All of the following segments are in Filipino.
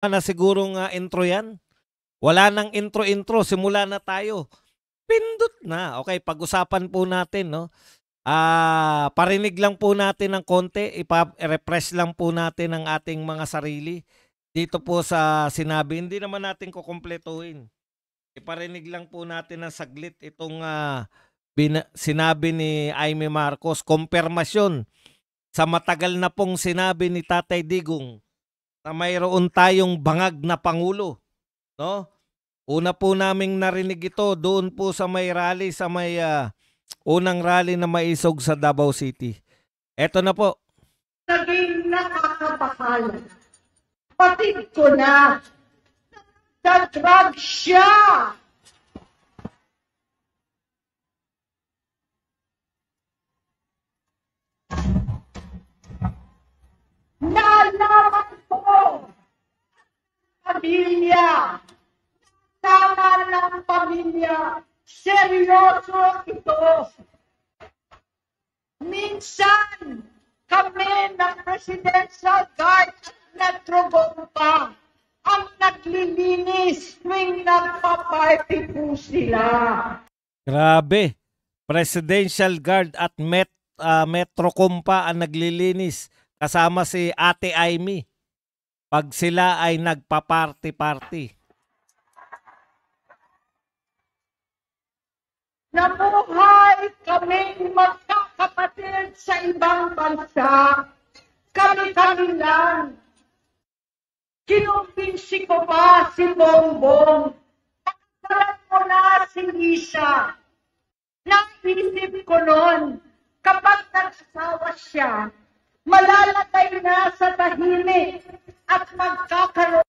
Na sigurong intro yan. Wala nang intro-intro, simula na tayo. Pindot na. Okay, pag-usapan po natin, no? Parinig lang po natin ng konti, refresh lang po natin ang ating mga sarili. Dito po sa sinabi, hindi naman natin kukumpletuhin. Iparinig lang po natin ng saglit itong sinabi ni Aimee Marcos. Kompirmasyon sa matagal na pong sinabi ni Tatay Digong na mayroon tayong bangag na Pangulo. No? Una po naming narinig ito doon po sa may rally, sa may unang rally na maisog sa Davao City. Eto na po. Naging nakakabahala. Patid ko na. Nag-drug siya. Nalaman ko. Pamilya. Tama ng pamilya. Seryoso ito. Minsan, kami ng Presidential Guard at Trogompa ang naglilinis tuwing nagpa-party po sila. Grabe. Presidential Guard at Metro Compa ang naglilinis kasama si Ate Aimee pag sila ay nagpa-party-party. Nabuhay kaming magkakapatid sa ibang bansa. Kami-kami lang. Kinumbinsi ko pa si Bongbong. Pagkalan mo na si Lisa. Naisip ko noon, kapag nag-asawa siya, malalagay na sa tahimik at magkakaroon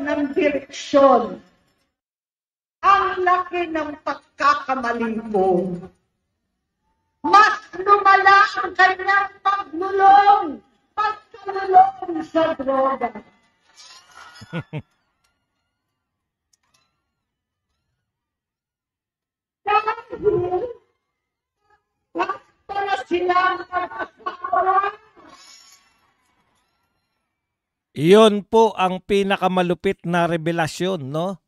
ng direksyon. Ang laki ng pagkakamali ko. Mas lumala ang kanyang pagdulong sa droga. Dahil basta na silang mag-asawa. Iyon po ang pinakamalupit na revelasyon, no?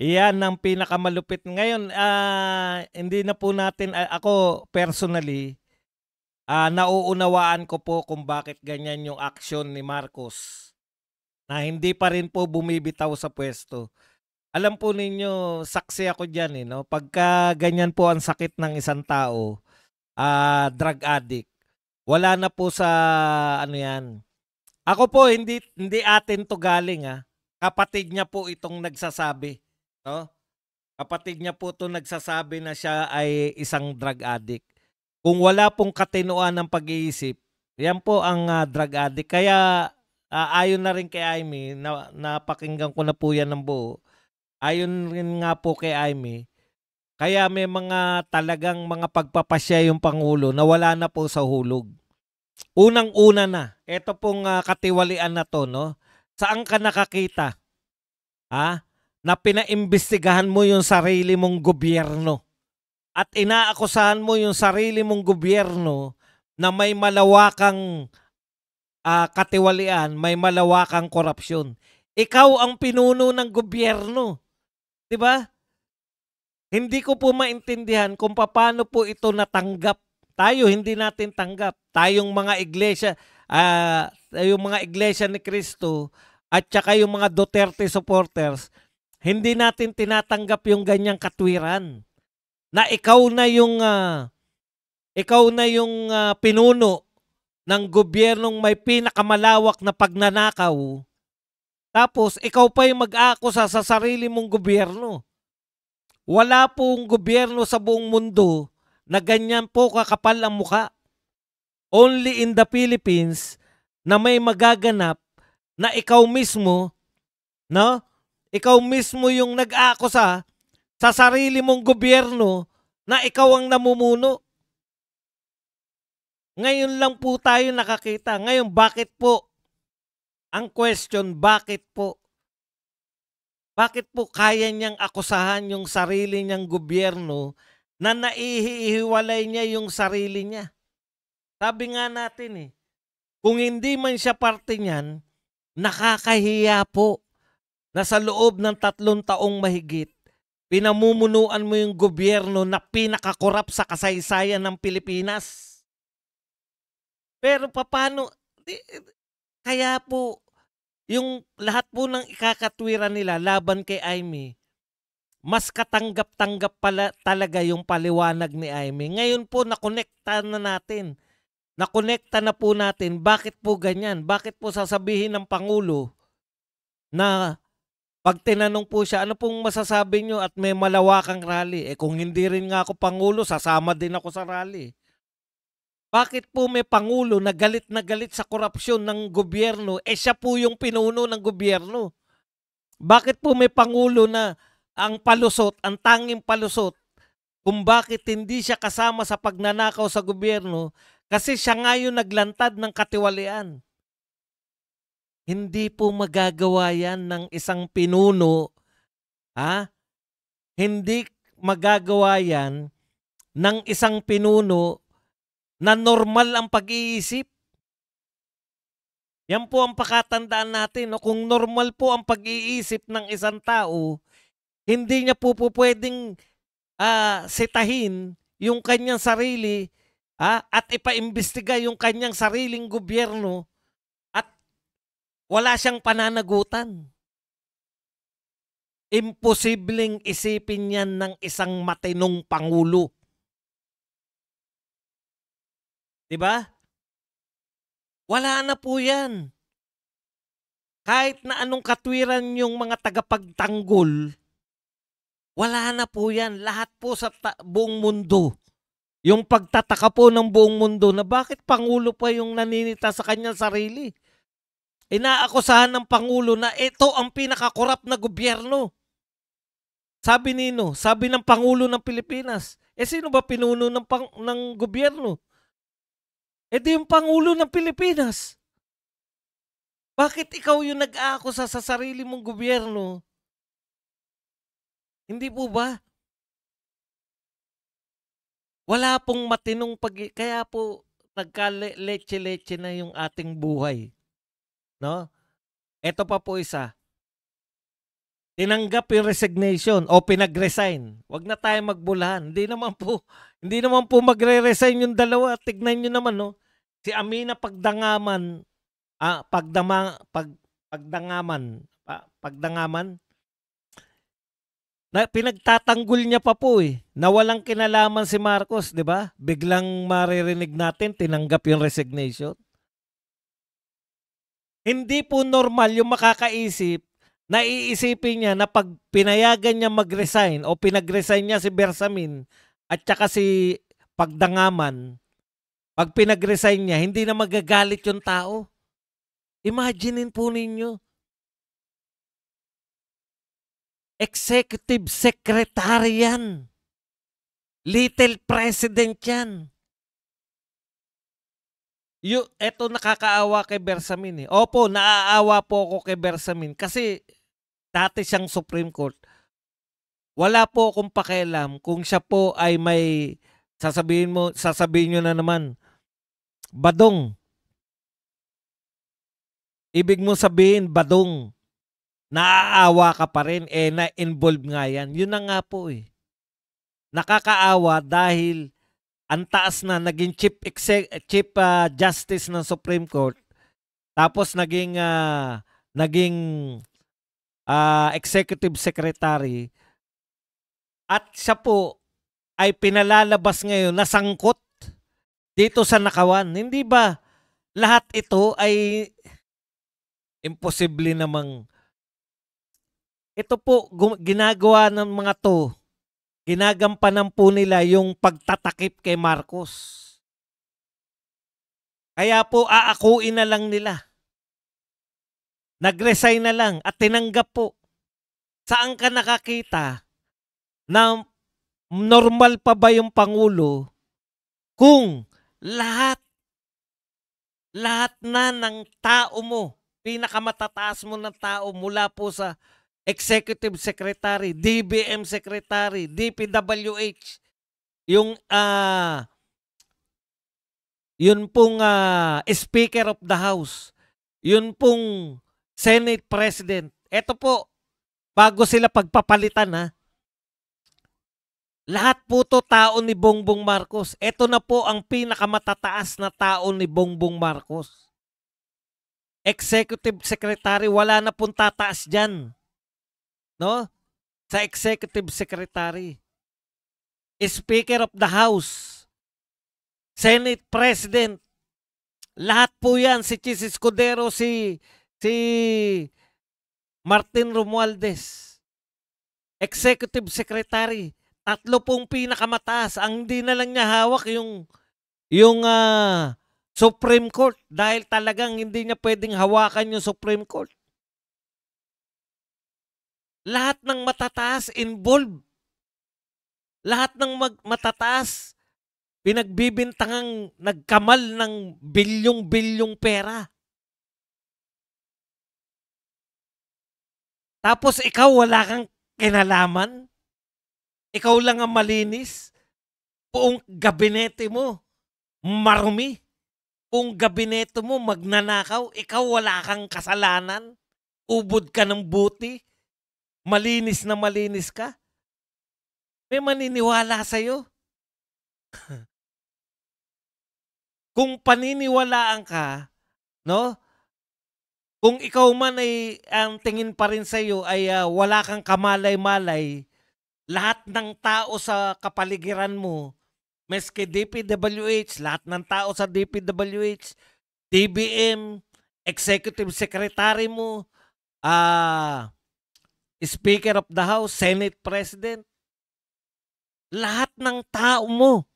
Iyan ang pinakamalupit. Ngayon, hindi na po natin, ako personally, nauunawaan ko po kung bakit ganyan yung aksyon ni Marcos na hindi pa rin po bumibitaw sa pwesto. Alam po ninyo, saksi ako dyan, no? Pagka ganyan po ang sakit ng isang tao, drug addict, wala na po sa ano yan. Ako po, hindi atin to galing, kapatid niya po itong nagsasabi. No? Kapatid niya po ito nagsasabi na siya ay isang drug addict. Kung wala pong katinuan ng pag-iisip, yan po ang drug addict. Kaya ayon na rin kay Aimee, napakinggan ko na po yan ng buo. Ayon rin nga po kay Aimee, kaya may mga talagang mga pagpapasya yung Pangulo na wala na po sa hulog. Unang-una na, ito pong katiwalian na to, no? Saan ka nakakita? Na pinaimbestigahan mo yung sarili mong gobyerno at inaakusahan mo yung sarili mong gobyerno na may malawakang katiwalian, may malawakang korupsyon. Ikaw ang pinuno ng gobyerno. Diba? Hindi ko po maintindihan kung paano po ito natanggap. Tayo, hindi natin tanggap. Tayong mga iglesia, yung mga iglesia ni Cristo at saka yung mga Duterte supporters, hindi natin tinatanggap yung ganyang katwiran. Na ikaw na yung pinuno ng gobyernong may pinakamalawak na pagnanakaw. Tapos ikaw pa yung mag-aakusa sa sarili mong gobyerno. Wala pong gobyerno sa buong mundo na ganyan po kakapal ang muka. Only in the Philippines na may magaganap na ikaw mismo, no? Ikaw mismo yung nag-aakusa sa sarili mong gobyerno na ikaw ang namumuno. Ngayon lang po tayo nakakita. Ngayon, bakit po? Ang question, bakit po? Bakit po kaya niyang akusahan yung sarili niyang gobyerno na naihiwalay niya yung sarili niya? Sabi nga natin kung hindi man siya parte niyan, Nakakahiya po na sa loob ng 3 taong mahigit, pinamumunuan mo yung gobyerno na pinakakorap sa kasaysayan ng Pilipinas. Pero paano, kaya po, yung lahat po ng ikakatwiran nila laban kay Amy, mas katanggap-tanggap pala talaga yung paliwanag ni Amy. Ngayon po, nakonekta na natin. Nakonekta na po natin. Bakit po ganyan? Bakit po sasabihin ng Pangulo na pag tinanong po siya, ano pong masasabi nyo at may malawakang rally? Kung hindi rin nga ako Pangulo, sasama din ako sa rally. Bakit po may Pangulo na galit sa korupsyon ng gobyerno? Siya po yung pinuno ng gobyerno. Bakit po may Pangulo na ang palusot, ang tanging palusot, kung bakit hindi siya kasama sa pagnanakaw sa gobyerno? Kasi siya nga yung naglantad ng katiwalian. Hindi po magagawa yan ng isang pinuno. Hindi magagawa yan ng isang pinuno na normal ang pag-iisip. Yan po ang pakatandaan natin. No? Kung normal po ang pag-iisip ng isang tao, hindi niya po pwedeng sitahin yung kanyang sarili at ipaimbestiga yung kanyang sariling gobyerno at wala siyang pananagutan. Imposibleng isipin yan ng isang matinong Pangulo. Diba? Wala na po yan. Kahit na anong katwiran yung mga tagapagtanggol, wala na po yan. Lahat po sa buong mundo. Yung pagtataka po ng buong mundo na bakit Pangulo pa yung naninita sa kanyang sarili. Inaakusahan ng Pangulo na ito ang pinakakorap na gobyerno. Sabi nino, sabi ng Pangulo ng Pilipinas. Sino ba pinuno ng gobyerno? Di yung Pangulo ng Pilipinas. Bakit ikaw yung nag-aakusa sa sarili mong gobyerno? Hindi po ba? Wala pong matinong kaya po nagka-leche-leche na yung ating buhay. No? Ito pa po isa. Tinanggap yung resignation o pinag-resign. Huwag na tayo magbulahan. Hindi naman po magre-resign yung dalawa. Tignan nyo naman, no? Si Amina Pagdangaman, na pinagtatanggol niya pa po na walang kinalaman si Marcos, di ba? Biglang maririnig natin, tinanggap yung resignation. Hindi po normal yung makakaisip na iisipin niya na pag pinayagan niya mag-resign o pinag-resign niya si Bersamin at saka si Pagdangaman, pag pinag-resign niya, hindi na magagalit yung tao. Imaginein po ninyo. Executive Secretary yan. Little President yan. Eto nakakaawa kay Bersamin. Opo, naaawa po ako kay Bersamin kasi dati siyang Supreme Court. Wala po akong pakialam kung siya po ay may sasabihin nyo na naman, badong. Ibig mo sabihin, badong. Naaawa ka pa rin, na-involve nga yan. Yun na nga po Nakakaawa dahil ang taas na, naging Chief Justice ng Supreme Court, tapos naging Executive Secretary, at siya po ay pinalalabas ngayon na sangkot dito sa nakawan. Hindi ba lahat ito ay imposible namang ito po ginagawa ng mga to, ginagampanan po nila yung pagtatakip kay Marcos. Kaya po aakuin na lang nila. Nag-resign na lang at tinanggap po. Saan ka nakakita na normal pa ba yung Pangulo kung lahat na ng tao mo, pinakamatataas mo ng tao mula po sa Executive Secretary, DBM Secretary, DPWH, yung yun pong Speaker of the House, yun pong Senate President. Ito po, bago sila pagpapalitan ha, lahat po to tao ni Bongbong Marcos. Ito na po ang pinakamatataas na tao ni Bongbong Marcos. Executive Secretary, wala na pong tataas dyan. No? Sa Executive Secretary. Speaker of the House. Senate President. Lahat po yan. Si Chis Escudero, si Martin Romualdez. Executive Secretary. Tatlo pong pinakamataas. Ang hindi na lang niya hawak yung Supreme Court dahil talagang hindi niya pwedeng hawakan yung Supreme Court. Lahat ng matataas involved. Lahat ng matataas pinagbibintangang nagkamal ng bilyong-bilyong pera. Tapos ikaw wala kang kinalaman? Ikaw lang ang malinis? Buong gabinete mo marumi? Buong gabinete mo magnanakaw? Ikaw wala kang kasalanan? Ubod ka ng buti? Malinis na malinis ka? May maniniwala sa'yo? Kung paniniwalaan ka, no? Kung ikaw man ay ang tingin pa rin sa'yo ay wala kang kamalay-malay, lahat ng tao sa kapaligiran mo, meski DPWH, lahat ng tao sa DPWH, DBM, Executive Secretary mo, Speaker of the House, Senate President, lahat ng tao mo,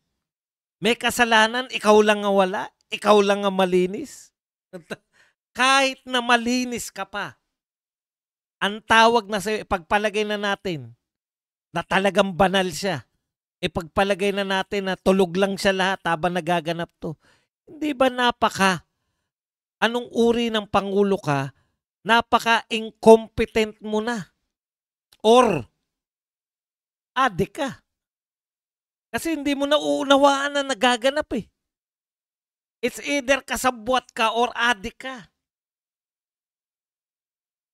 may kasalanan, ikaw lang ang wala, ikaw lang ang malinis. Kahit na malinis ka pa, ang tawag na sa'yo, ipagpalagay na natin na talagang banal siya. Ipagpalagay na natin na tulog lang siya lahat habang nagaganap to. Hindi ba anong uri ng Pangulo ka, napaka-incompetent mo na? Or, adik ka. Kasi hindi mo na uunawaan na nagaganap eh. It's either kasabwat ka or adik ka.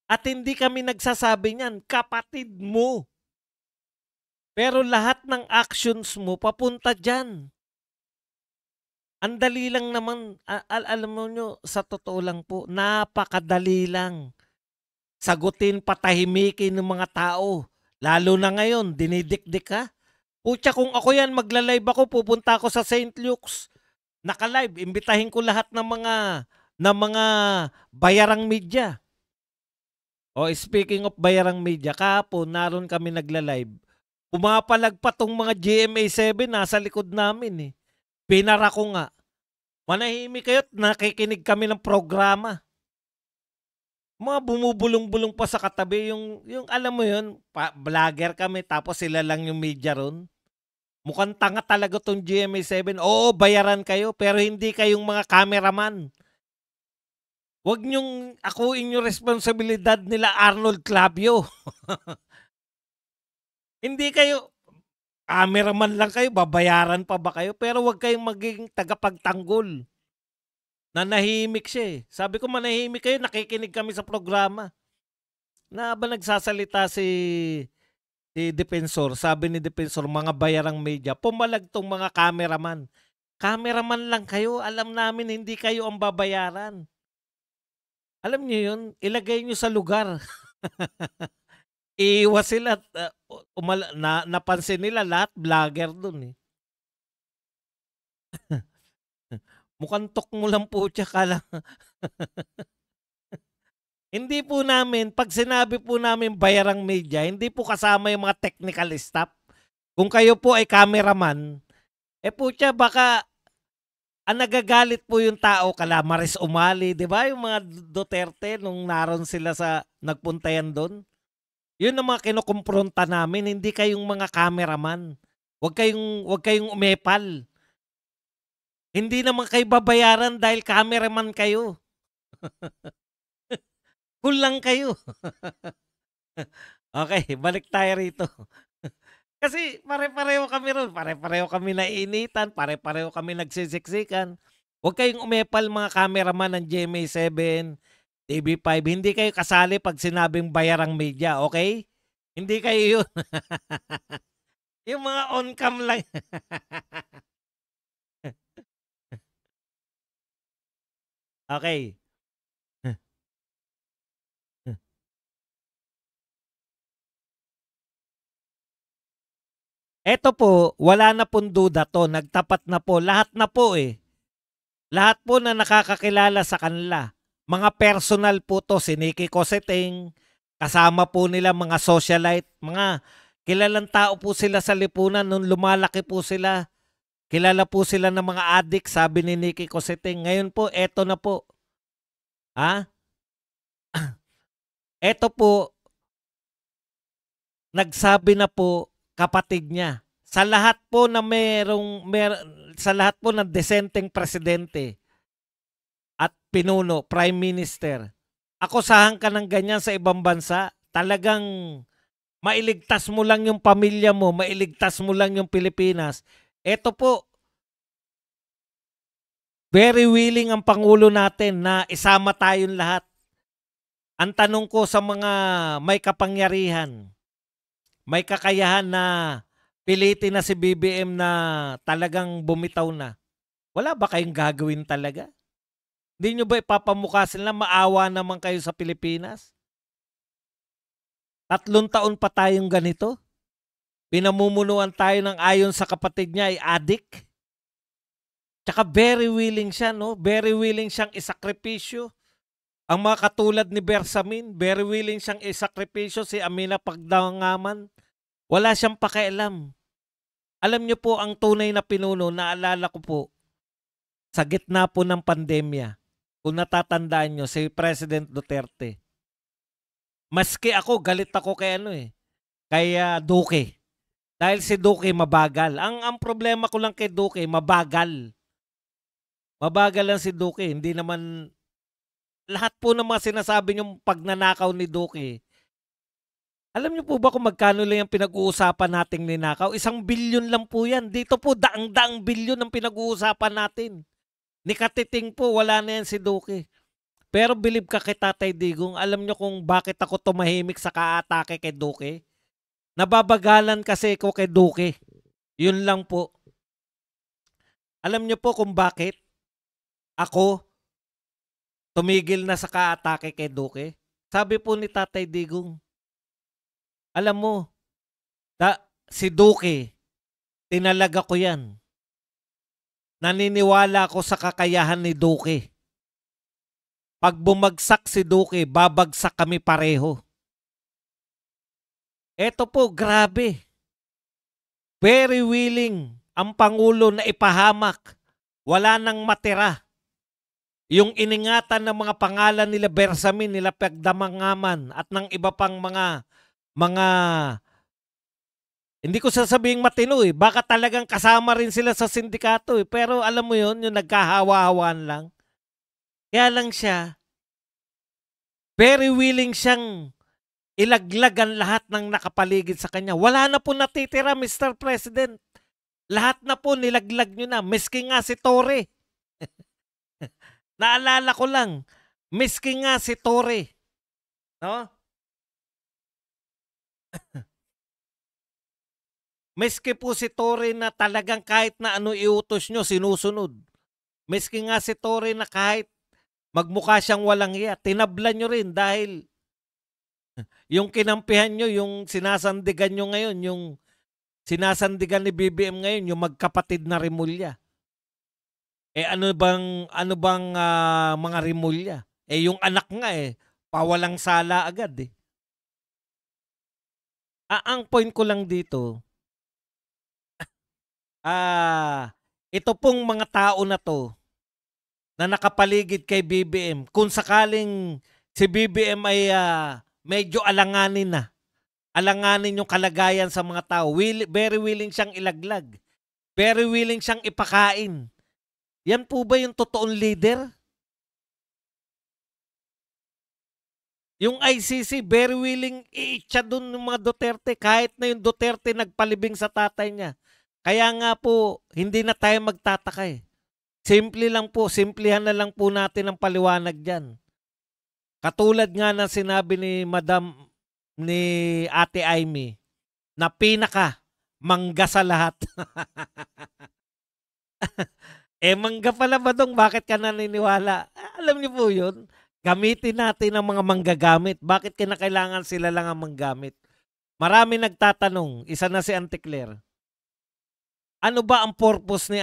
At hindi kami nagsasabi niyan, kapatid mo. Pero lahat ng actions mo papunta dyan. Ang dali lang naman, alam mo nyo, sa totoo lang po, napakadali lang. Sagutin, patahimikin ng mga tao. Lalo na ngayon, dinidikdik ka. Putya, kung ako yan, magla-live ako, pupunta ako sa St. Luke's. Naka-live, imbitahin ko lahat ng mga bayarang media. O speaking of bayarang media, kahapon naroon kami nagla-live. Pumapalag pa tong mga GMA7 nasa likod namin eh. Pinara ko nga. Manahimik kayo, nakikinig kami ng programa. Mga bumubulong-bulong pa sa katabi, yung alam mo yun, vlogger kami tapos sila lang yung media ron. Mukhang tanga talaga tong GMA7. Oo, bayaran kayo pero hindi kayong mga cameraman. Huwag niyong akuin yung responsibilidad nila Arnold Clavio. Hindi kayo, cameraman lang kayo, babayaran pa ba kayo? Pero huwag kayong maging tagapagtanggol. Nanahimik siya eh. Sabi ko manahimik kayo, nakikinig kami sa programa. Na ba nagsasalita si Defensor, sabi ni Defensor, mga bayarang media, pumalag tong mga cameraman. Cameraman lang kayo, alam namin hindi kayo ang babayaran. Alam niyo yun, ilagay niyo sa lugar. Iiwas sila, napansin nila lahat, vlogger dun eh. Mukhang tok mo lang po siya kala. Hindi po namin, pag sinabi po namin bayarang media, hindi po kasama yung mga technical staff. Kung kayo po ay cameraman, po siya baka nagagalit po yung tao, kala Maris Umali, di ba? Yung mga Duterte nung naroon sila sa nagpunta yan doon. Yun ang mga kinukumpronta namin, hindi kayong mga cameraman. Huwag kayong umepal. Hindi naman kayo babayaran dahil cameraman kayo. Kulang kayo. Okay, balik tayo rito. Kasi pare-pareho kami ron. Pare-pareho kami naiinitan. Pare-pareho kami nagsisiksikan. Huwag kayong umepal mga cameraman ng GMA7, TV5, hindi kayo kasali pag sinabing bayarang media, okay? Hindi kayo yun. Yung mga on-cam lang. Okay. Eto po, wala na pong duda to. Nagtapat na po. Lahat na po eh. Lahat po na nakakakilala sa kanila. Mga personal po to. Si Nikki Cosseteng, kasama po nila mga socialite. Mga kilalang tao po sila sa lipunan. Nung lumalaki po sila, kilala po sila ng mga adik, sabi ni Nikki Cosseteng. Ngayon po, eto na po. Ha? Eto po, nagsabi na po kapatid niya. Sa lahat po na sa lahat po ng desenteng presidente at pinuno, prime minister, akusahan ka ng ganyan sa ibang bansa, talagang mailigtas mo lang yung pamilya mo, mailigtas mo lang yung Pilipinas. Ito po, very willing ang Pangulo natin na isama tayong lahat. Ang tanong ko sa mga may kapangyarihan, may kakayahan na pilitin na si BBM na talagang bumitaw na. Wala ba kayong gagawin talaga? Hindi nyo ba ipapamukha sila maawa naman kayo sa Pilipinas? 3 taon pa tayong ganito. Pinamumunuan tayo ng ayon sa kapatid niya ay adik. Tsaka very willing siya, no? Very willing siyang isakripisyo. Ang mga katulad ni Bersamin, very willing siyang isakripisyo si Amina Pagdangaman. Wala siyang pakialam. Alam niyo po ang tunay na pinuno, naalala ko po, sa gitna po ng pandemya, kung natatandaan niyo, si President Duterte. Maski ako, galit ako kay kay Duque. Dahil si Duque mabagal. Ang problema ko lang kay Duque, mabagal. Mabagal lang si Duque. Hindi naman, lahat po ng mga sinasabi niyong pagnanakaw ni Duque, alam niyo po ba kung magkano lang yung pinag-uusapan nating ninakaw? 1 bilyon lang po yan. Dito po, daang-daang bilyon ang pinag-uusapan natin. Ni Katiting po, wala na yan si Duque. Pero believe ka kay Tatay Digong, alam niyo kung bakit ako tumahimik sa kaatake kay Duque? Nababagalan kasi ko kay Duque. Yun lang po. Alam niyo po kung bakit ako tumigil na sa kaatake kay Duque? Sabi po ni Tatay Digong, alam mo, si Duque, tinalaga ko yan. Naniniwala ako sa kakayahan ni Duque. Pag bumagsak si Duque, babagsak kami pareho. Eto po, grabe. Very willing ang Pangulo na ipahamak. Wala nang matira. Yung iningatan ng mga pangalan nila Bersamin, nila Pagdamangaman at ng iba pang mga hindi ko sasabing matino baka talagang kasama rin sila sa sindikato pero alam mo yon, yung nagkahawa-hawaan lang. Kaya lang siya, very willing siyang ilaglag ang lahat ng nakapaligid sa kanya. Wala na po natitira, Mr. President. Lahat na po nilaglag nyo na. Miski nga si Torre. Naalala ko lang, miski nga si Torre. No? Miski po si Torre na talagang kahit na ano iutos nyo, sinusunod. Miski nga si Torre na kahit magmukha siyang walang iya, tinablan nyo rin dahil yung kinampihan nyo, yung sinasandigan nyo ngayon, yung sinasandigan ni BBM ngayon, yung magkapatid na Rimulya. Ano bang mga Rimulya? Yung anak nga pawalang sala agad Ang point ko lang dito, ito pong mga tao na to na nakapaligid kay BBM, kung sakaling si BBM ay medyo alanganin yung kalagayan sa mga tao, very willing siyang ilaglag, very willing siyang ipakain. Yan po ba yung totoong leader? Yung ICC, very willing iitsa dun ng mga Duterte, kahit na yung Duterte nagpalibing sa tatay niya. Kaya nga po, hindi na tayo magtataka Simple lang po, simplihan na lang po natin ang paliwanag dyan. Katulad nga ng sinabi ni Ate Amy, na pinaka mangga sa lahat. Mangga pala ba dong? Bakit ka naniniwala? Alam niyo po yun? Gamitin natin ang mga manggagamit. Bakit kinakailangan sila lang ang manggamit? Marami nagtatanong, isa na si Auntie Claire. Ano ba ang purpose ni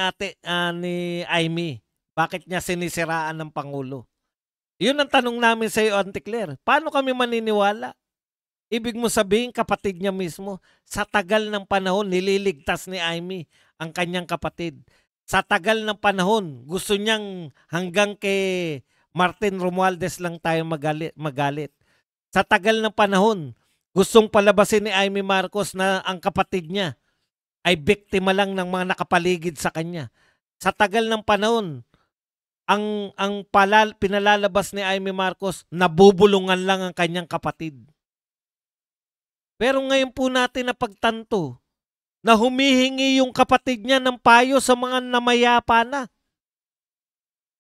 Amy? Bakit niya sinisiraan ng Pangulo? Yun ang tanong namin sa iyo, Auntie Claire. Paano kami maniniwala? Ibig mo sabihin, kapatid niya mismo, sa tagal ng panahon, nililigtas ni Amy ang kanyang kapatid. Sa tagal ng panahon, gusto niyang hanggang kay Martin Romualdez lang tayo magalit. Sa tagal ng panahon, gustong palabasin ni Amy Marcos na ang kapatid niya ay biktima lang ng mga nakapaligid sa kanya. Sa tagal ng panahon, pinalalabas ni Amy Marcos, nabubulungan lang ang kanyang kapatid. Pero ngayon po natin napagtanto na humihingi yung kapatid niya ng payo sa mga namayapa na.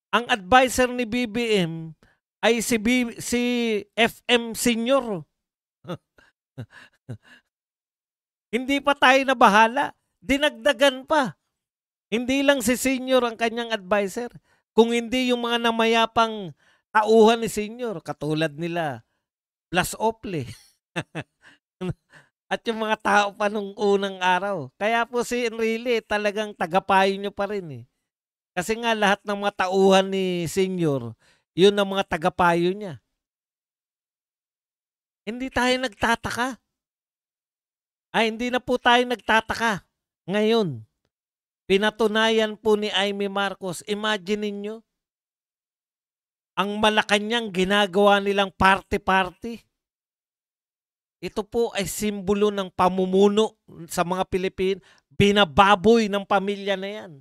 Ang advisor ni BBM ay si FM Senior. Hindi pa tayo nabahala. Dinagdagan pa. Hindi lang si Senior ang kanyang advisor. Kung hindi yung mga namayapang tauhan ni Senior, katulad nila Blas Ople. At yung mga tao pa nung unang araw. Kaya po si Enrile talagang tagapayo nyo pa rin eh. Kasi nga lahat ng mga tauhan ni Senior, yun ang mga tagapayo niya. Hindi tayo nagtataka. Hindi na po tayo nagtataka. Ngayon, pinatunayan po ni Amy Marcos, imagine niyo ang Malacanang ginagawa nilang party-party. Ito po ay simbolo ng pamumuno sa mga Pilipino. Binababoy ng pamilya na yan.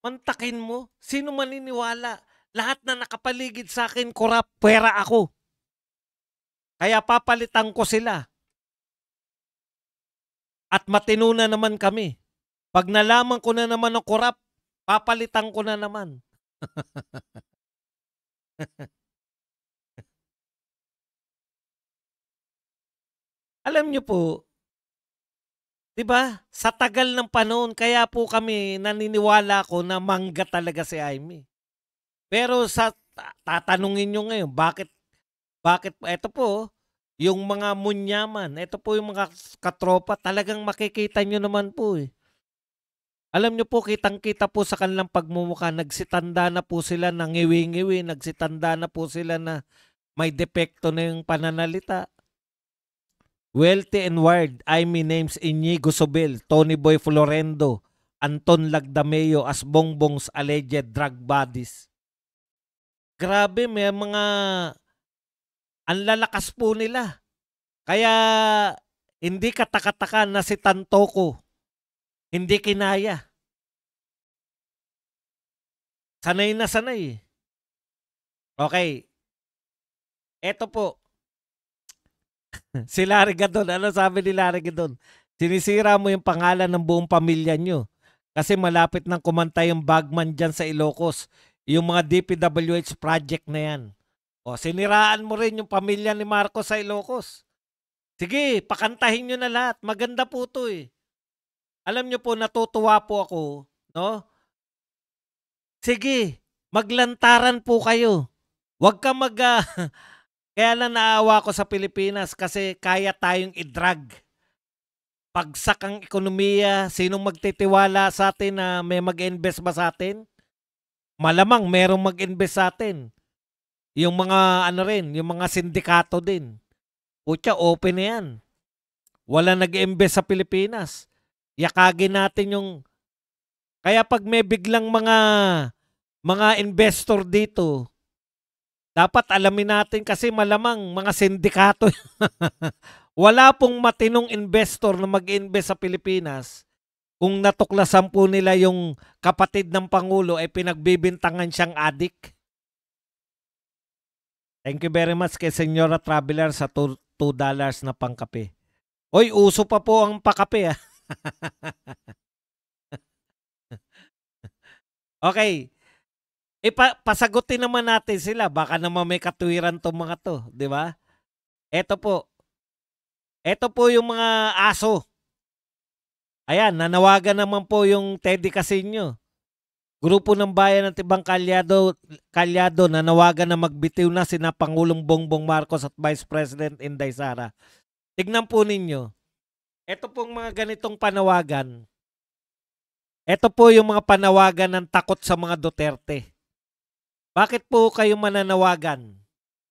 Mantakin mo, sino maniniwala? Lahat na nakapaligid sa akin, korap, pwera ako. Kaya papalitan ko sila. At matino na naman kami. Pag nalaman ko na naman ang korap, papalitan ko na naman. Alam niyo po, 'di ba? Sa tagal ng panahon, kaya po kami naniniwala ko na mangga talaga si Amy. Pero sa tatanungin niyo ngayon, bakit ito po, yung mga munyaman, ito po yung mga katropa, talagang makikita niyo naman po eh. Alam niyo po, kitang-kita po sa kanilang pagmumukha, nagsitanda na po sila ng ngiwi-ngiwi, nagsitanda na po sila na may depekto na yung pananalita. Wealthy and wired, Amy names Inigo Sobel, Tony Boy Florendo, Anton Lagdameo as Bongbong's alleged drug buddies. Grabe, may mga ang lalakas po nila. Kaya hindi katakataka na si Tantoko hindi kinaya. Sanay na sanay. Okay. Eto po. Si Larry Gadon, ano sabi ni Larry Gadon? Sinisira mo yung pangalan ng buong pamilya nyo. Kasi malapit nang kumanta yung bagman dyan sa Ilocos. Yung mga DPWH project na yan. O, siniraan mo rin yung pamilya ni Marcos sa Ilocos. Sige, pakantahin nyo na lahat. Maganda po to eh. Alam nyo po, natutuwa po ako, no? Sige, maglantaran po kayo. Huwag ka kaya lang naawa ko sa Pilipinas kasi kaya tayong i-drag. Pagsak ang ekonomiya, sinong magtitiwala sa atin na may mag-invest ba sa atin? Malamang merong mag-invest sa atin. Yung mga yung mga sindikato din. Putya, open na yan. Wala nag-invest sa Pilipinas. Yakagin natin yung... Kaya pag may biglang mga investor dito, dapat alamin natin kasi malamang mga sindikato. Wala pong matinong investor na mag-invest sa Pilipinas kung natuklasan po nila yung kapatid ng Pangulo ay pinagbibintangan siyang adik. Thank you very much kay Senyora Traveler sa $2 na pangkape. Oy, uso pa po ang pakape ah. Okay. pasagutin naman natin sila. Baka naman may katwiran tong mga to, di ba? Ito po. Ito po yung mga aso. Ayan, nanawagan naman po yung Teddy Casino. Grupo ng Bayan ng Tibang Kalyado nanawagan na magbitiw na sina Pangulong Bongbong Marcos at Vice President Inday Sara. Tignan po ninyo. Ito pong mga ganitong panawagan. Ito po yung mga panawagan ng takot sa mga Duterte. Bakit po kayo mananawagan?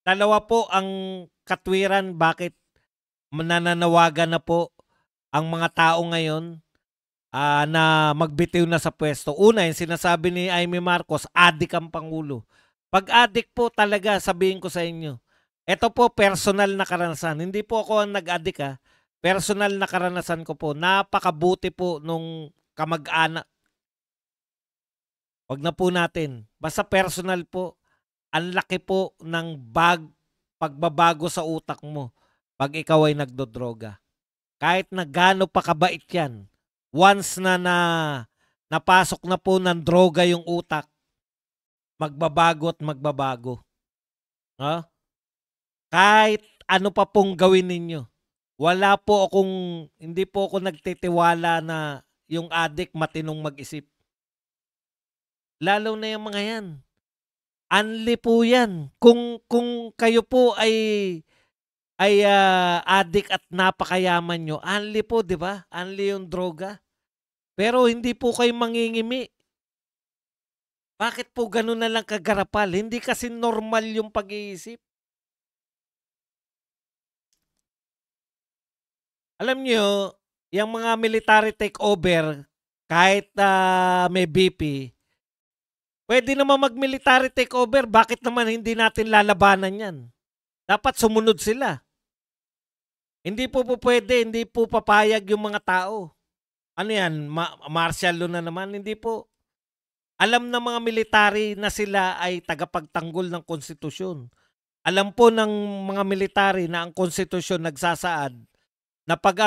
Dalawa po ang katwiran bakit mananawagan na po ang mga tao ngayon na magbitiw na sa pwesto. Una, yung sinasabi ni Amy Marcos, adik ang Pangulo. Pag adik po talaga, sabihin ko sa inyo, ito po personal na karanasan. Hindi po ako ang nag-adik ha. Personal na karanasan ko po. Napakabuti po nung kamag-anak. Wag na po natin. Basta personal po, ang laki po ng pagbabago sa utak mo pag ikaw ay nagdodroga. Kahit na gaano pa kabait yan, once na napasok na po ng droga yung utak, magbabago at magbabago. Huh? Kahit ano pa pong gawin ninyo, hindi po ako nagtitiwala na yung adik matinong mag-isip. Lalo na yung mga yan. Anli po yan. Kung kayo po ay adik at napakayaman nyo, anli po, di ba? Anli yung droga. Pero hindi po kayo mangingimi. Bakit po ganun na lang kagarapal? Hindi kasi normal yung pag-iisip. Alam nyo, yung mga military takeover, kahit may BP, pwede naman mag-military takeover. Bakit naman hindi natin lalabanan yan? Dapat sumunod sila. Hindi po pwede, hindi po papayag yung mga tao. Ano yan, martial law na naman? Hindi po. Alam ng mga military na sila ay tagapagtanggol ng konstitusyon. Alam po ng mga military na ang konstitusyon nagsasaad na pag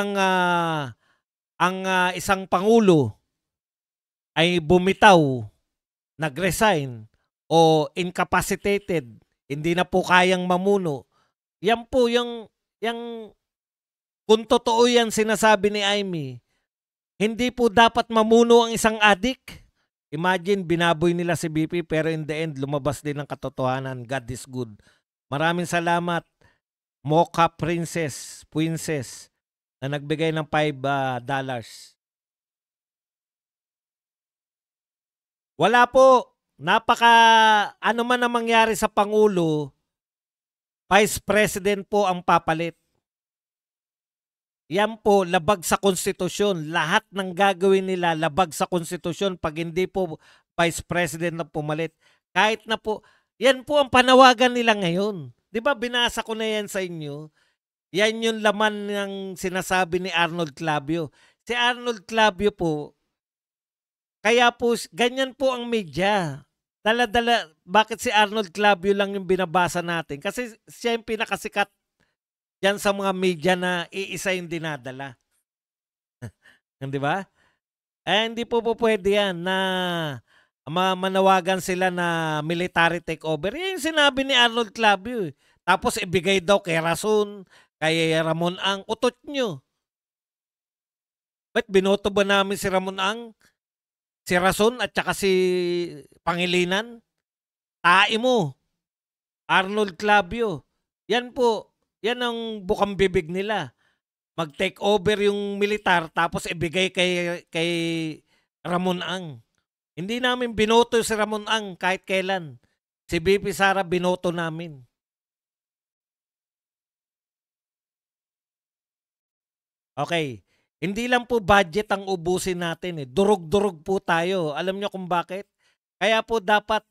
ang isang pangulo ay bumitaw, nag-resign o incapacitated, hindi na po kayang mamuno, yan po yung kung totoo yan sinasabi ni Amy, hindi po dapat mamuno ang isang adik. Imagine, binaboy nila si BP pero in the end, lumabas din ang katotohanan. God is good. Maraming salamat, Mocha Princess na nagbigay ng $5. Wala po. Ano man ang mangyari sa Pangulo, Vice President po ang papalit. Yan po, labag sa konstitusyon. Lahat ng gagawin nila, labag sa konstitusyon pag hindi po Vice President na pumalit. Kahit na po, yan po ang panawagan nila ngayon. Di ba binasa ko na yan sa inyo? Yan yung laman ng sinasabi ni Arnold Clavio. Si Arnold Clavio po, kaya po, ganyan po ang media. Dala-dala, bakit si Arnold Clavio lang yung binabasa natin? Kasi siya yung pinakasikat yan sa mga media na iisa yung dinadala. Di ba? Hindi po pwede yan na manawagan sila na military takeover. Yan yung sinabi ni Arnold Clavio. Tapos ibigay daw kay Rason, kay Ramon Ang. Utot nyo. Ba't binoto ba namin si Ramon Ang? Si Rason at saka si Pangilinan? Tae mo. Arnold Clavio. Yan po. Yan ang bukang bibig nila. Mag-take over yung militar tapos ibigay kay Ramon Ang. Hindi namin binoto si Ramon Ang kahit kailan. Si BP Sara binoto namin. Okay. Hindi lang po budget ang ubusin natin eh. Durog-durog po tayo. Alam niyo kung bakit? Kaya po dapat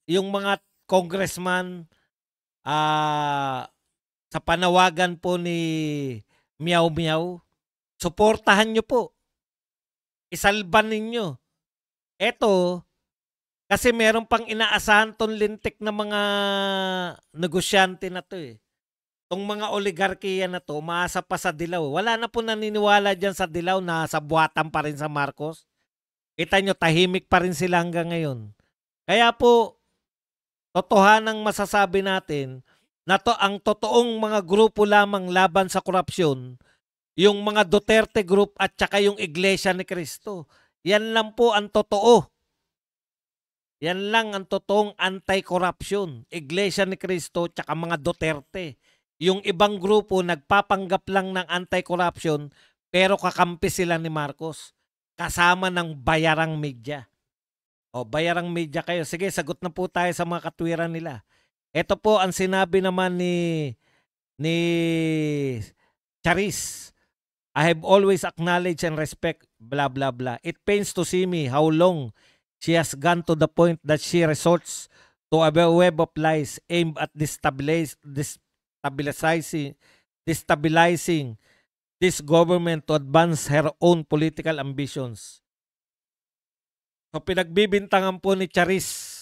yung mga congressman sa panawagan po ni Meow Meow, suportahan nyo po. Isalban ninyo. Eto, kasi meron pang inaasahan tong lintik na mga negosyante na to eh. Tong mga oligarkiya na to, umaasa pa sa dilaw. Wala na po naniniwala dyan sa dilaw na sa buwatan pa rin sa Marcos. Kita nyo, tahimik pa rin sila hanggang ngayon. Kaya po, totohanang masasabi natin na ang totoong mga grupo lamang laban sa korupsyon, yung mga Duterte Group at saka yung Iglesia ni Cristo. Yan lang po ang totoo. Yan lang ang totoong anti-corruption. Iglesia ni Cristo at saka mga Duterte. Yung ibang grupo nagpapanggap lang ng anti-corruption pero kakampi sila ni Marcos. Kasama ng bayarang media. O, bayarang media kayo. Sige, sagot na po tayo sa mga katwiran nila. Ito po ang sinabi naman ni Charis. I have always acknowledged and respect blah blah blah. It pains to see me how long she has gone to the point that she resorts to a web of lies aimed at destabilizing this government to advance her own political ambitions. So pinagbibintangan po ni Charis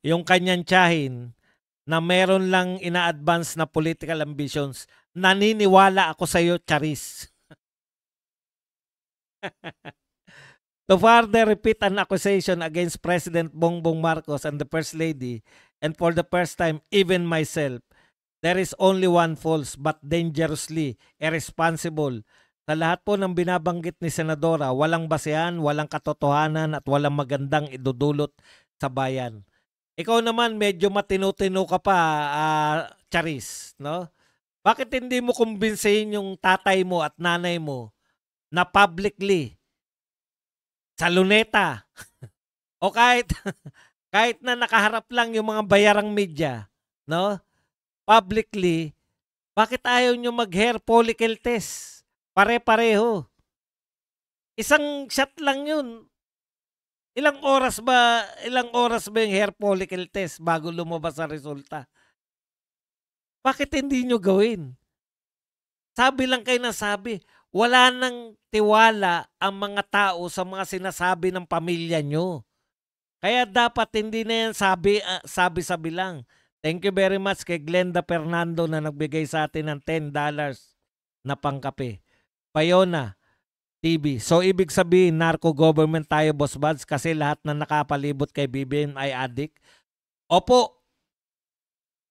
yung kanyang tiyahin na meron lang ina-advance na political ambitions. Naniniwala ako sa iyo, Charis. To further repeat an accusation against President Bongbong Marcos and the First Lady, and for the first time, even myself, there is only one false but dangerously irresponsible. Sa lahat po ng binabanggit ni Senadora, walang basehan, walang katotohanan at walang magandang idudulot sa bayan. Ikaw naman medyo matino-tino ka pa, Charis, no? Bakit hindi mo kumbinsihin yung tatay mo at nanay mo na publicly sa luneta o kahit na nakaharap lang yung mga bayarang media, no? Publicly, bakit ayaw nyo mag-hair follicle test? Pare-pareho. Isang shot lang yun. Ilang oras ba yung hair follicle test bago lumabas ang resulta? Bakit hindi nyo gawin? Sabi lang kayo na sabi, wala nang tiwala ang mga tao sa mga sinasabi ng pamilya nyo. Kaya dapat hindi na yan sabi-sabi lang. Thank you very much kay Glenda Fernando na nagbigay sa atin ng $10 na pangkape. Payona TV. So ibig sabihin, narco government tayo, Boss Buds, kasi lahat na nakapalibot kay BBM ay addict. Opo,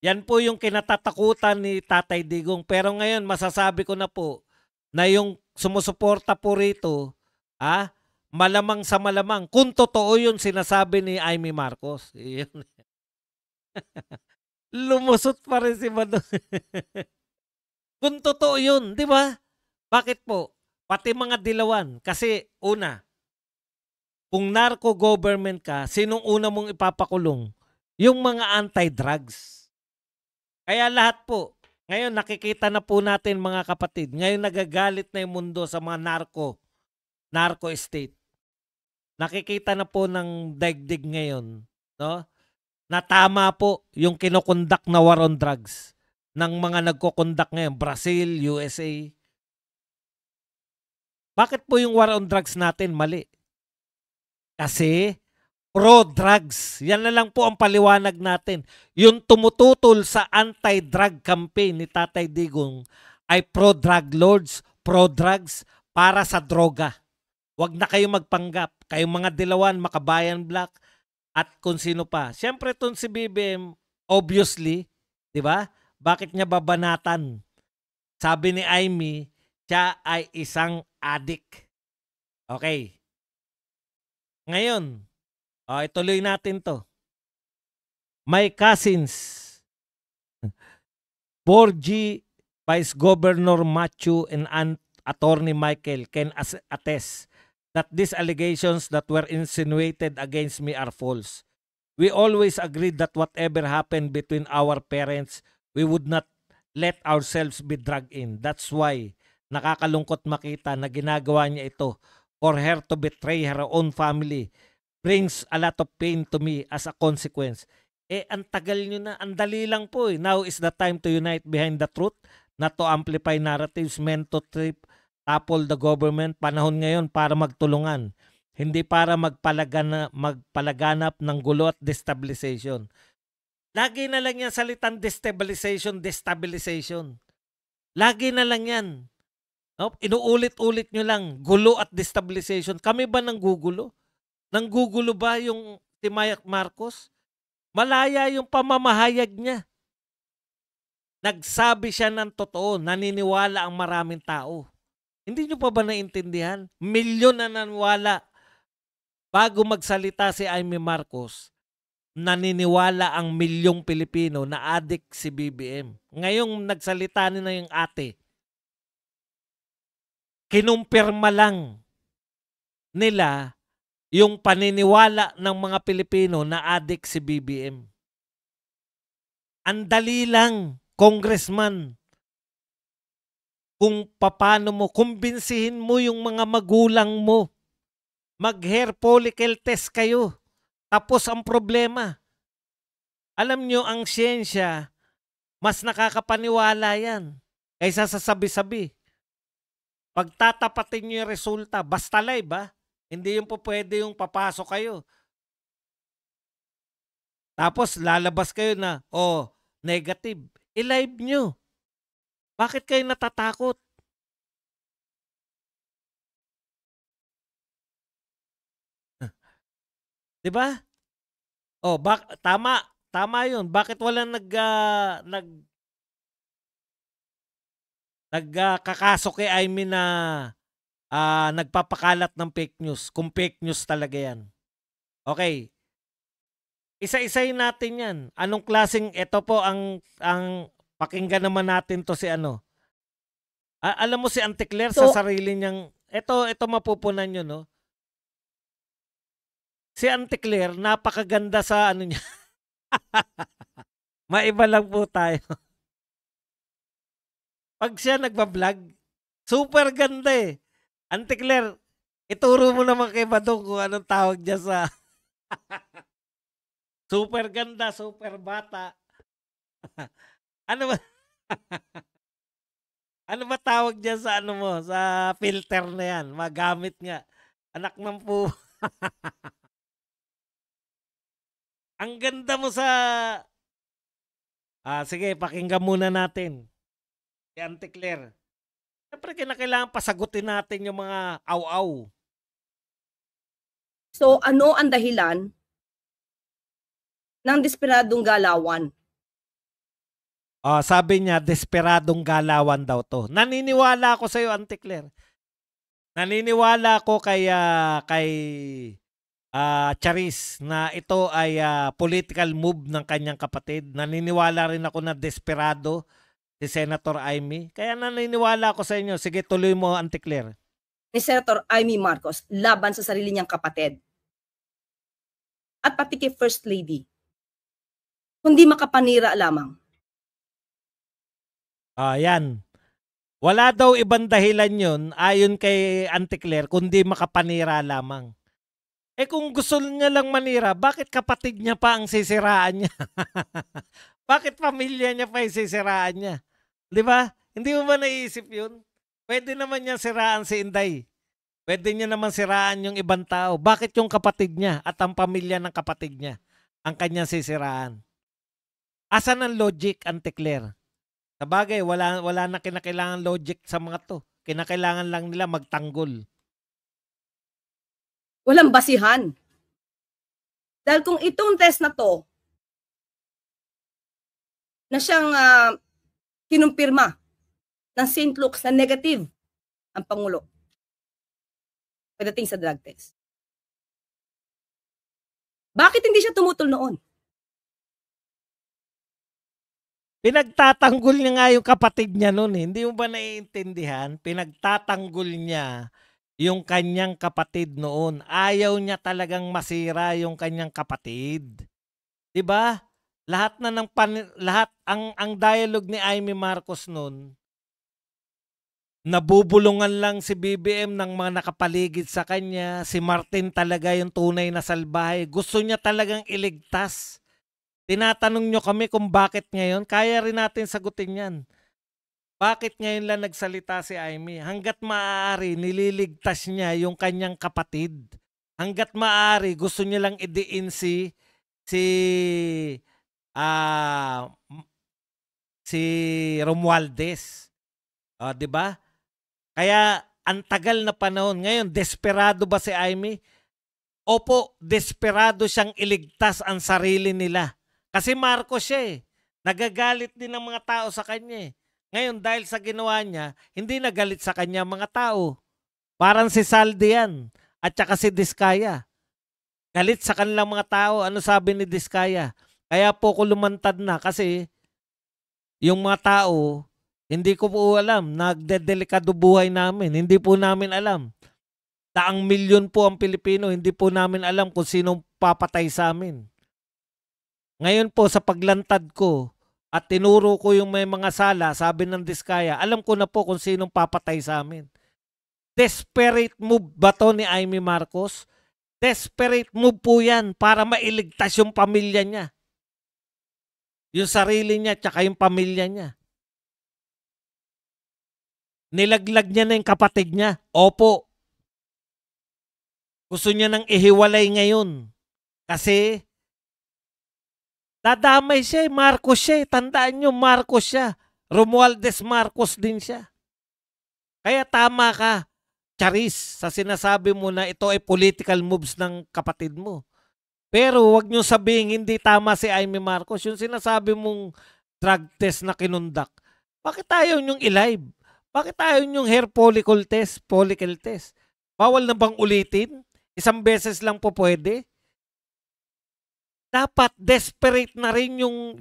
yan po yung kinatatakutan ni Tatay Digong. Pero ngayon, masasabi ko na po na yung sumusuporta po rito, malamang sa malamang, kung totoo yun sinasabi ni Amy Marcos. Lumusot pa rin si Mado. Kung totoo yun, di ba? Bakit po? Pati mga dilawan. Kasi una, kung narco government ka, sinong una mong ipapakulong? Yung mga anti-drugs. Kaya lahat po, ngayon nakikita na po natin mga kapatid, ngayon nagagalit na yung mundo sa mga narco state. Nakikita na po ng daigdig ngayon, no? Na tama po yung kinokondak na war on drugs ng mga nagkokondak ngayon, Brazil, USA. Bakit po yung war on drugs natin mali? Kasi pro-drugs. Yan na lang po ang paliwanag natin. Yung tumututol sa anti-drug campaign ni Tatay Digong ay pro-drug lords, pro-drugs para sa droga. Huwag na kayo magpanggap. Kayong mga dilawan, Makabayan Black, at kung sino pa. Siyempre itong si BBM, obviously, di ba? Bakit niya babanatan? Sabi ni Amy, siya ay isang addict. Okay. Ngayon, ituloy natin to. My cousins, Borgie, Vice Governor Matthew, and Attorney Michael can attest that these allegations that were insinuated against me are false. We always agreed that whatever happened between our parents, we would not let ourselves be dragged in. That's why nakakalungkot makita na ginagawa niya ito. For her to betray her own family brings a lot of pain to me as a consequence. Ang tagal nyo na, ang dali lang po. Now is the time to unite behind the truth, not to amplify narratives meant to topple the government. Panahon ngayon para magtulungan, hindi para magpalaganap ng gulo at destabilization. Lagi na lang yan salitang destabilization. Lagi na lang yan. Inuulit-ulit nyo lang, gulo at destabilization. Kami ba nang gugulo? Nanggugulo ba yung si Marcos? Malaya yung pamamahayag niya. Nagsabi siya ng totoo, naniniwala ang maraming tao. Hindi nyo pa ba naintindihan? Milyon na naniniwala. Bago magsalita si Amy Marcos, naniniwala ang milyong Pilipino na addict si BBM. Ngayong nagsalita na yung ate, kinumpirma lang nila yung paniniwala ng mga Pilipino na addict si BBM. Ang dali lang, congressman, kung paano mo, kumbinsihin mo yung mga magulang mo. Mag-hair follicle test kayo. Tapos ang problema. Alam nyo, ang siyensya, mas nakakapaniwala yan kaysa sa sabi-sabi. Pagtatapatin nyo yung resulta, basta live ba? Hindi yung po pwede yung papasok kayo. Tapos lalabas kayo na, negative. I-live nyo. Bakit kayo natatakot? Diba? Tama yun. Bakit walang nagkakaso kay Amy na nagpapakalat ng fake news? Kung fake news talaga yan. Okay. Isa-isayin natin yan. Anong klaseng, ito po ang pakinggan naman natin to si ano. Alam mo si Auntie Claire sa sarili niyang, ito mapupunan nyo, no? Si Auntie Claire, napakaganda sa ano niya. Maiba lang po tayo. Pag siya nagbablog, super ganda eh. Auntie Claire, ituro mo naman kay Badong kung anong tawag niya sa... Super ganda, super bata. Ano ba? Ano ba tawag diyan sa ano mo, sa filter na 'yan? Magamit nga. Anak ng po. Ang ganda mo sa sige, pakinggan muna natin. Si Auntie Claire. Siyempre, kinakailangan pasagutin natin yung mga aw-aw. So, ano ang dahilan ng desperadong galawan? Sabi niya, desperadong galawan daw to. Naniniwala ako sa iyo, Auntie Claire. Naniniwala ako kay Charis na ito ay political move ng kanyang kapatid. Naniniwala rin ako na desperado si Senator Amy. Kaya naniniwala ako sa inyo. Sige, tuloy mo, Auntie Claire. Ni Senator Amy Marcos laban sa sarili niyang kapatid. At pati kay First Lady. Kundi makapanira lamang. Yan. Wala daw ibang dahilan yun, ayon kay Auntie Claire, kundi makapanira lamang. Kung gusto niya lang manira, bakit kapatid niya pa ang sisiraan niya? Bakit pamilya niya pa yung sisiraan niya? Di ba? Hindi mo ba naisip yun? Pwede naman niya siraan si Inday. Pwede niya naman siraan yung ibang tao. Bakit yung kapatid niya at ang pamilya ng kapatid niya ang kanyang sisiraan? Asan ang logic, Auntie Claire? Sabagay, wala na kinakailangan logic sa mga to. Kinakailangan lang nila magtanggol. Walang basihan. Dahil kung itong test na to, na siyang kinumpirma ng St. Luke's na negative ang Pangulo pagdating sa drug test. Bakit hindi siya tumutol noon? Pinagtatanggol niya nga yung kapatid niya noon eh. Hindi mo ba naiintindihan? Pinagtatanggol niya yung kanyang kapatid noon. Ayaw niya talagang masira yung kanyang kapatid. 'Di ba? Lahat ang dialogue ni Amy Marcos noon, nabubulungan lang si BBM ng mga nakapaligid sa kanya. Si Martin talaga yung tunay na salbahe. Gusto niya talagang iligtas. Tinatanong nyo kami kung bakit ngayon. Kaya rin natin sagutin yan. Bakit ngayon lang nagsalita si Amy? Hanggat maaari, nililigtas niya yung kanyang kapatid. Hanggat maaari, gusto niya lang idiin si Romualdez. Di ba? Kaya ang tagal na panahon. Ngayon, desperado ba si Amy? Opo, desperado siyang iligtas ang sarili nila. Kasi Marcos siya eh. Nagagalit din ng mga tao sa kanya eh. Ngayon dahil sa ginawa niya, hindi nagalit sa kanya mga tao. Parang si Saldi yan at saka si Diskaya. Galit sa kanilang mga tao. Ano sabi ni Diskaya? Kaya po ko lumantad na kasi yung mga tao, hindi ko po alam. Nagdedelikado buhay namin. Hindi po namin alam. Daang milyon po ang Pilipino. Hindi po namin alam kung sinong papatay sa amin. Ngayon po sa paglantad ko at tinuro ko yung may mga sala, sabi ng Diskaya, alam ko na po kung sinong papatay sa amin. Desperate move ba to ni Amy Marcos? Desperate move po yan para mailigtas yung pamilya niya. Yung sarili niya tsaka yung pamilya niya. Nilaglag niya na yung kapatid niya. Opo. Gusto niya nang ihiwalay ngayon. Kasi dadamay siya eh. Marcos siya eh. Tandaan niyo, Marcos siya. Romualdez Marcos din siya. Kaya tama ka, Charis, sa sinasabi mo na ito ay political moves ng kapatid mo. Pero wag niyo sabihin hindi tama si Amy Marcos. Yung sinasabi mong drug test na kinundak, bakit ayaw niyong i-live? Bakit ayaw niyong hair follicle test? Bawal na bang ulitin? Isang beses lang po pwede? Dapat desperate na rin yung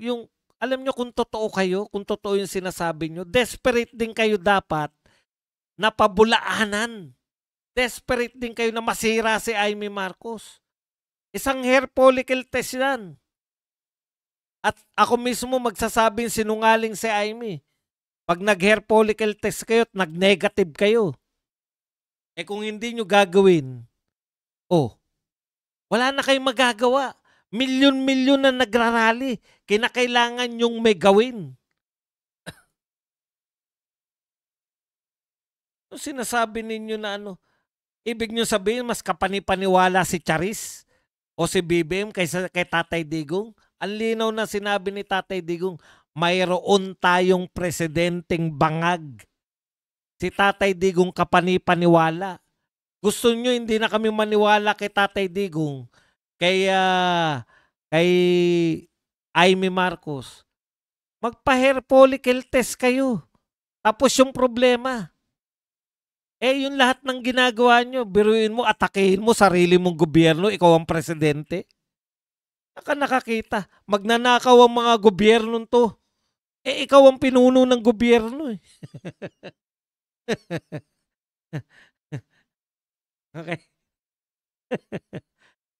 alam niyo kung totoo kayo, kung totoo yung sinasabi niyo, desperate din kayo dapat na pabulaanan. Desperate din kayo na masira si Amy Marcos. Isang hair follicle test yan. At ako mismo magsasabing sinungaling si Amy. Pag nag-hair follicle test kayo at nag-negative kayo, eh kung hindi nyo gagawin, wala na kayong magagawa. Milyon-milyon na nagrarally. Kinakailangan yung may gawin. Sinasabi ninyo na ibig nyo sabihin mas kapanipaniwala si Charis o si BBM kaysa kay Tatay Digong? Ang linaw na sinabi ni Tatay Digong, mayroon tayong presidenteng bangag. Si Tatay Digong kapanipaniwala. Gusto nyo hindi na kami maniwala kay Tatay Digong, kay Amy Marcos. Magpa-hair follicle test kayo. Tapos yung problema, yung lahat ng ginagawa nyo, biruin mo, atakehin mo sarili mong gobyerno, ikaw ang presidente. Nakakita, magnanakaw ang mga gobyerno to. Ikaw ang pinuno ng gobyerno. Okay.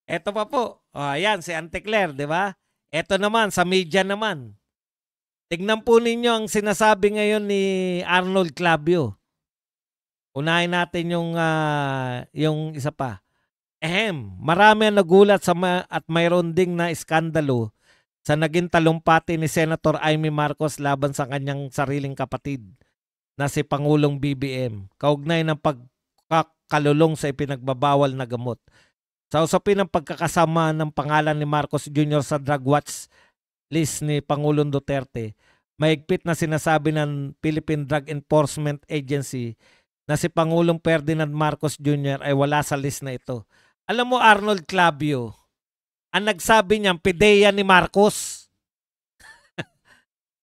Eto pa po. Ayan, si Auntie Claire, di ba? Eto naman, sa media naman. Tignan po ninyo ang sinasabi ngayon ni Arnold Clavio. Unahin natin yung isa pa. Marami ang nagulat at mayroon ding na iskandalo sa naging talumpati ni Senator Amy Marcos laban sa kanyang sariling kapatid na si Pangulong BBM. Kaugnay ng pagkakalulong sa ipinagbabawal na gamot. Sa usapin ng pagkakasama ng pangalan ni Marcos Jr. sa drug watch list ni Pangulong Duterte, mahigpit na sinasabi ng Philippine Drug Enforcement Agency na si Pangulong Ferdinand Marcos Jr. ay wala sa list na ito. Alam mo, Arnold Clavio, ang nagsabi niyang pideya ni Marcos.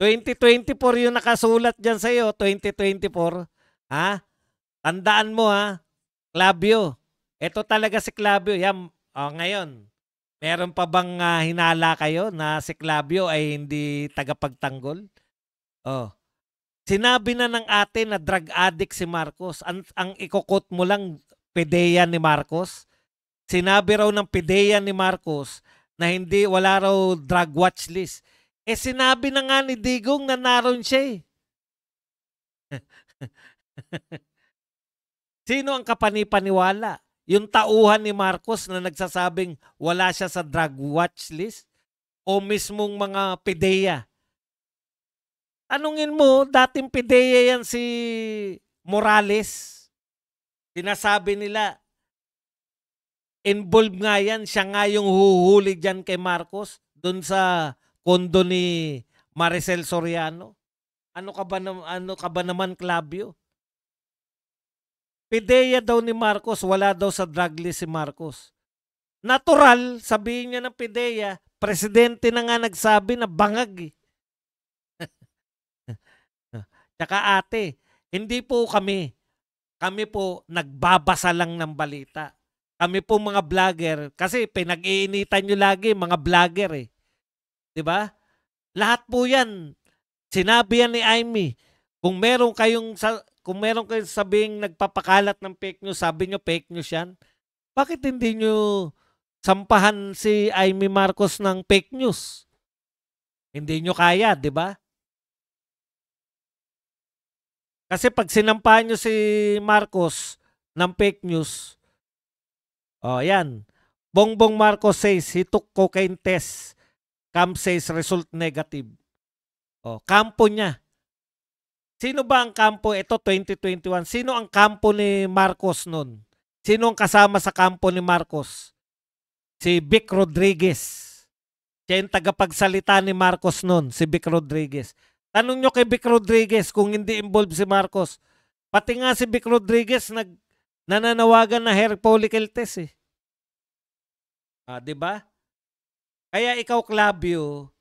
2024 yung nakasulat dyan sa'yo, 2024. Ha? Tandaan mo ha, Clavio. Ito talaga si Clavio. Yan, ngayon, meron pa bang hinala kayo na si Clavio ay hindi tagapagtanggol? Sinabi na ng atin na drug addict si Marcos. Ang ikokot mo lang, pideya ni Marcos. Sinabi raw ng pideya ni Marcos na wala raw drug watch list. Sinabi na nga ni Digong na naroon siya eh. Sino ang kapanipaniwala? Yung tauhan ni Marcos na nagsasabing wala siya sa drug watch list? O mismong mga pideya? Tanungin mo, dating pideya yan si Morales. Sinasabi nila, involved nga yan, siya nga yung huhuli dyan kay Marcos, dun sa kondo ni Maricel Soriano. Ano ka ba naman, Clavio? Pideya daw ni Marcos, wala daw sa drug list si Marcos. Natural, sabihin niya ng PIDEA, presidente na nga nagsabi na bangag eh. Tsaka ate, hindi po kami. Kami po nagbabasa lang ng balita. Kami po mga vlogger, kasi pinag-iinitan nyo lagi mga vlogger eh. 'Di ba? Lahat po yan. Sinabi yan ni Amy. Kung meron kayong sabing nagpapakalat ng fake news, sabi nyo fake news yan, bakit hindi nyo sampahan si Amy Marcos ng fake news? Hindi nyo kaya, di ba? Kasi pag sinampahan nyo si Marcos ng fake news, yan. Bongbong Marcos says he took cocaine test. Camp says result negative. Kampo niya. Sino ba ang kampo? Ito 2021. Sino ang kampo ni Marcos nun? Sino ang kasama sa kampo ni Marcos? Si Vic Rodriguez. Siya yung tagapagsalita ni Marcos nun, si Vic Rodriguez. Tanong nyo kay Vic Rodriguez kung hindi involved si Marcos. Pati nga si Vic Rodriguez nananawagan na hair follicle test eh. Di ba? Kaya ikaw, Clavio,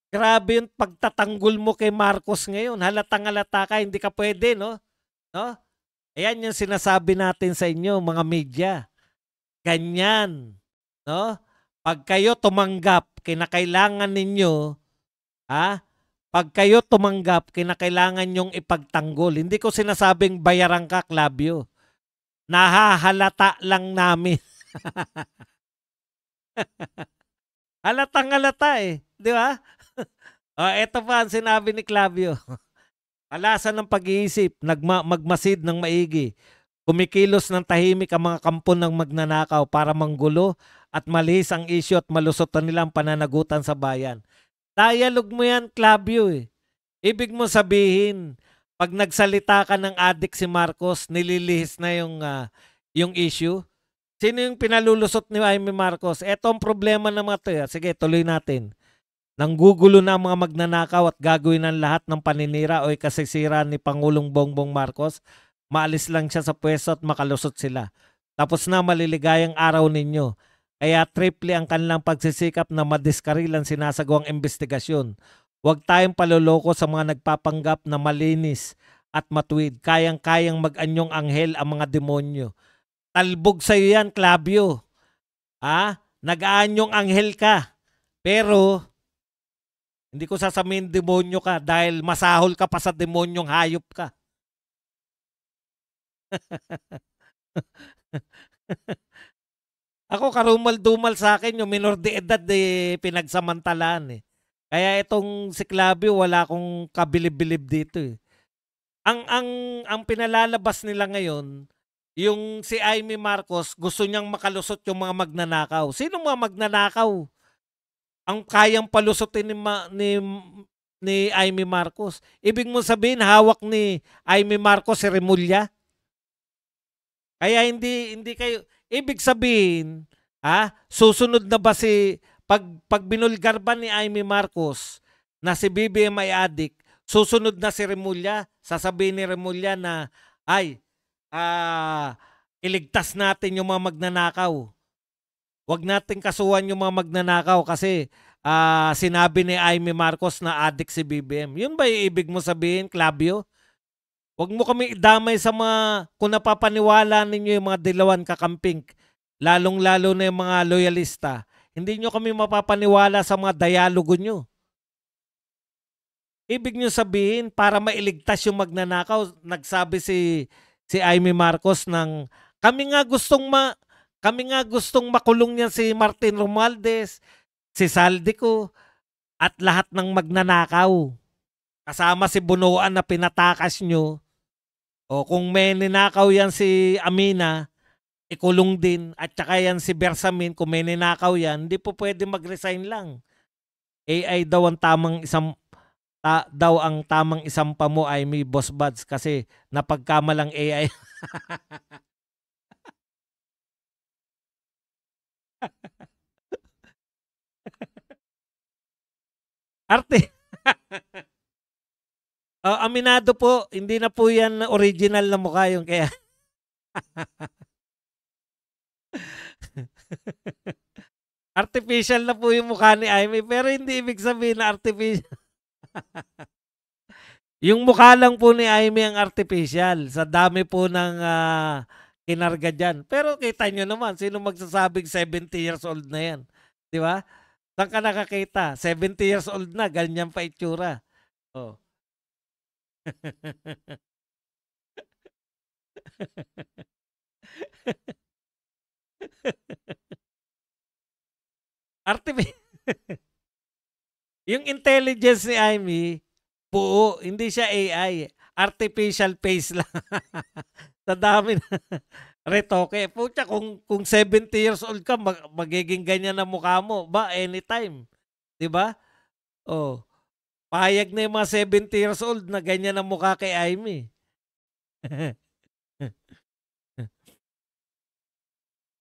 grabe yung pagtatanggol mo kay Marcos ngayon. Halatang-halata ka, hindi ka pwede, no? Ayan yung sinasabi natin sa inyo, mga media. Ganyan, no? Pag kayo tumanggap, kinakailangan ninyo, pag kayo tumanggap, kinakailangan nyong ipagtanggol. Hindi ko sinasabing bayaran ka, Clavio. Nahahalata lang namin. Halatang-halata eh. Di ba? Ito pa ang sinabi ni Clavio. Alasan ng pag-iisip, magmasid ng maigi. Kumikilos ng tahimik ang mga kampon ng magnanakaw para manggulo at malihis ang isyu at malusotan nilang pananagutan sa bayan. Dialogue mo yan, Clavio eh. Ibig mo sabihin, pag nagsalita ka ng adik si Marcos, nililihis na yung issue. Sino yung pinalulusot ni Amy Marcos? Ito ang problema ng mga to. Sige, tuloy natin. Nanggugulo na ang mga magnanakaw at gagawin ang lahat ng paninira o ikasisira ni Pangulong Bongbong Marcos. Maalis lang siya sa pwesto at makalusot sila. Tapos na maliligayang araw ninyo. Kaya triple ang kanilang pagsisikap na madiskarilan sinasagawang investigasyon. Huwag tayong paloloko sa mga nagpapanggap na malinis at matuwid. Kayang-kayang mag-anyong anghel ang mga demonyo. Talbog sa'yo yan, Clavio. Nag-aanyong anghel ka. Pero, hindi ko sasabihin demonyo ka dahil masahol ka pa sa demonyong hayop ka. Ako, karumal-dumal sa akin, yung minor de edad pinagsamantalaan eh. Kaya itong si Clavio, wala akong kabilib-bilib dito eh. Ang pinalalabas nila ngayon, yung si Amy Marcos, gusto niyang makalusot yung mga magnanakaw. Sino mga magnanakaw? Ang kayang palusotin ni Amy Marcos. Ibig mo sabihin, hawak ni Amy Marcos si Remulla? Kaya hindi kayo, ibig sabihin, susunod na ba pag binulgar ba ni Amy Marcos na si BBM ay adik, susunod na si Remulla, sasabihin ni Remulla na, iligtas natin yung mga magnanakaw. Huwag natin kasuhan yung mga magnanakaw kasi sinabi ni Amy Marcos na adik si BBM. Yun ba yung ibig mo sabihin, Clavio? Huwag mo kami idamay sa kung napapaniwala ninyo yung mga dilawan kakamping, lalong-lalo na yung mga loyalista. Hindi nyo kami mapapaniwala sa mga dialogo nyo. Ibig nyo sabihin, para mailigtas yung magnanakaw, nagsabi si Amy Marcos ng kami nga gustong makulong niya si Martin Romualdez, si Saldico, at lahat ng magnanakaw. Kasama si Bunuan na pinatakas nyo. O kung may ninakaw yan si Amina, ikulong din. At saka yan si Bersamin, kung may ninakaw yan, hindi po pwede mag-resign lang. AI daw ang tamang isampa mo ay may boss buds kasi napagkamalang AI. Arte. Aminado po, hindi na po yan original na mukha yung kaya. Artificial na po yung mukha ni Amy, pero hindi ibig sabihin na artificial. Yung mukha lang po ni Amy ang artificial sa dami po ng kinarga dyan. Pero kita nyo naman, sino magsasabing 70 years old na yan? Di ba? Saan ka nakakita? 70 years old na, ganyan pa itsura. Oh. Yung intelligence ni Amy, buo, hindi siya AI. Artificial face lang. Sa dami na retoke. Pucha, kung 70 years old ka, magiging ganyan na mukha mo. Ba, anytime. Di ba? Oh. Pahayag na yung mga 70 years old na ganyan ang mukha kay Amy.